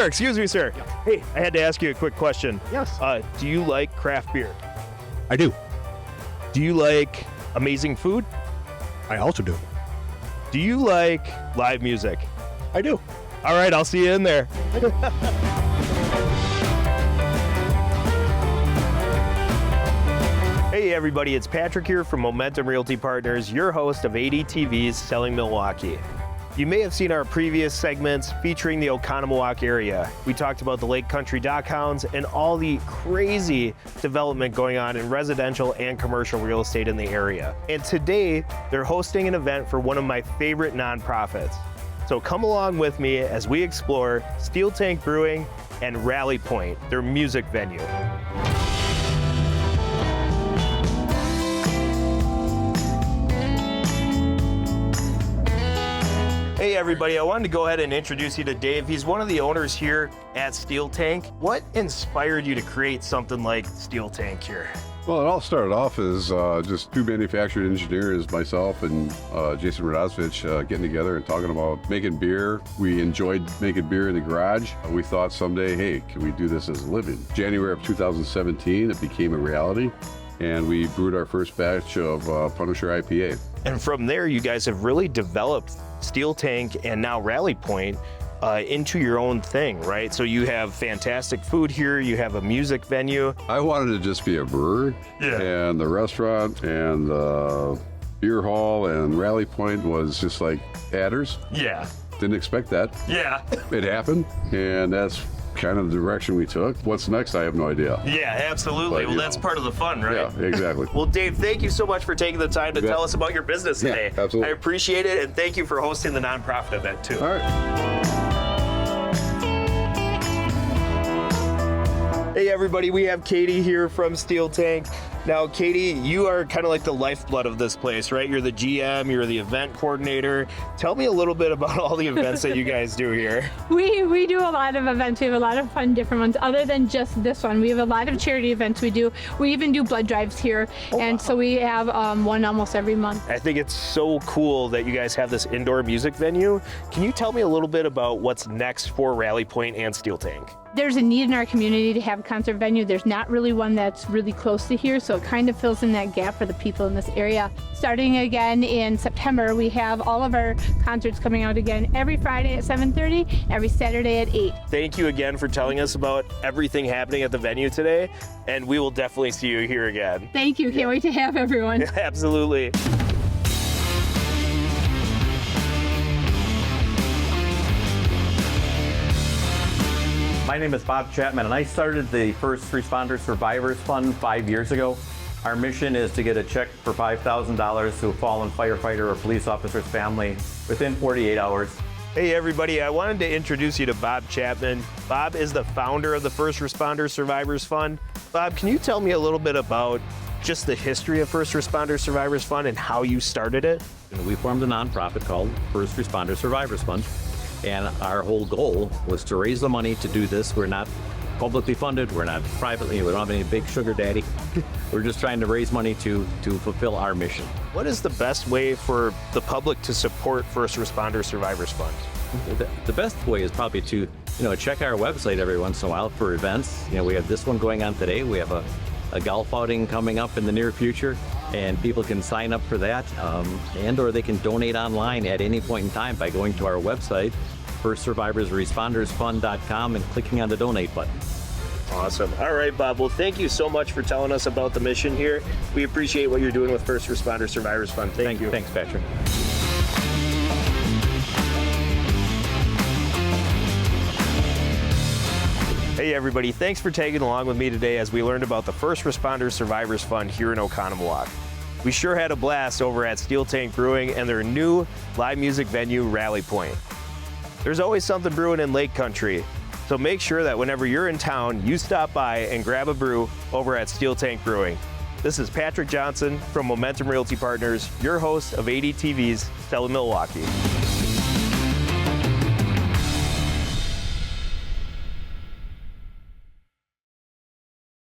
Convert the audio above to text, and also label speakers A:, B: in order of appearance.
A: sir. Excuse me, sir. Yeah. Hey, I had to ask you a quick question.
B: Yes.
A: Do you like craft beer?
B: I do.
A: Do you like amazing food?
B: I also do.
A: Do you like live music?
B: I do.
A: All right, I'll see you in there. Hey everybody, it's Patrick here from Momentum Realty Partners, your host of ADTV's Selling Milwaukee. You may have seen our previous segments featuring the Oconomowoc area. We talked about the Lake Country Dockhounds and all the crazy development going on in residential and commercial real estate in the area. And today, they're hosting an event for one of my favorite nonprofits. So come along with me as we explore SteelTank Brewing and RallyPoint, their music venue. Hey everybody, I wanted to go ahead and introduce you to Dave. He's one of the owners here at SteelTank. What inspired you to create something like SteelTank here?
C: Well, it all started off as just two manufacturing engineers, myself and Jason Radosvich, getting together and talking about making beer. We enjoyed making beer in the garage. We thought someday, hey, can we do this as a living? January of 2017, it became a reality, and we brewed our first batch of Punisher IPA.
A: And from there, you guys have really developed SteelTank and now RallyPoint into your own thing, right? So you have fantastic food here, you have a music venue.
C: I wanted to just be a brewer, and the restaurant and the beer hall and RallyPoint was just like adders.
A: Yeah.
C: Didn't expect that.
A: Yeah.
C: It happened, and that's kind of the direction we took. What's next, I have no idea.
A: Yeah, absolutely.
C: But,
A: well, that's part of the fun, right?
C: Yeah, exactly.
A: Well, Dave, thank you so much for taking the time to tell us about your business today.
C: Yeah, absolutely.
A: I appreciate it, and thank you for hosting the nonprofit event, too.
C: All right.
A: Hey everybody, we have Katie here from SteelTank. Now, Katie, you are kind of like the lifeblood of this place, right? You're the GM, you're the event coordinator. Tell me a little bit about all the events that you guys do here.
D: We do a lot of events. We have a lot of fun, different ones. Other than just this one, we have a lot of charity events we do. We even do blood drives here, so we have one almost every month.
A: I think it's so cool that you guys have this indoor music venue. Can you tell me a little bit about what's next for RallyPoint and SteelTank?
D: There's a need in our community to have a concert venue. There's not really one that's really close to here, so it kind of fills in that gap for the people in this area. Starting again in September, we have all of our concerts coming out again every Friday at 7:30, every Saturday at 8.
A: Thank you again for telling us about everything happening at the venue today, and we will definitely see you here again.
D: Thank you. Can't wait to have everyone.
A: Absolutely.
E: My name is Bob Chapman, and I started the First Responder Survivors Fund 5 years ago. Our mission is to get a check for $5,000 to a fallen firefighter or police officer's family within 48 hours.
A: Hey everybody, I wanted to introduce you to Bob Chapman. Bob is the founder of the First Responder Survivors Fund. Bob, can you tell me a little bit about just the history of First Responder Survivors Fund and how you started it?
E: We formed a nonprofit called First Responder Survivors Fund. And our whole goal was to raise the money to do this. We're not publicly funded, we're not privately, we don't have any big sugar daddy. We're just trying to raise money to fulfill our mission.
A: What is the best way for the public to support First Responder Survivors Fund?
E: The best way is probably to check our website every once in a while for events. We have this one going on today. We have a golf outing coming up in the near future, and people can sign up for that, and or they can donate online at any point in time by going to our website, firstsurvivorsrespondersfund.com, and clicking on the donate button.
A: Awesome. All right, Bob. Well, thank you so much for telling us about the mission here. We appreciate what you're doing with First Responder Survivors Fund. Thank you.
E: Thanks, Patrick.
A: Hey everybody, thanks for tagging along with me today as we learned about the First Responder Survivors Fund here in Oconomowoc. We sure had a blast over at SteelTank Brewing and their new live music venue, RallyPoint. There's always something brewing in Lake Country, so make sure that whenever you're in town, you stop by and grab a brew over at SteelTank Brewing. This is Patrick Johnson from Momentum Realty Partners, your host of ADTV's Selling Milwaukee.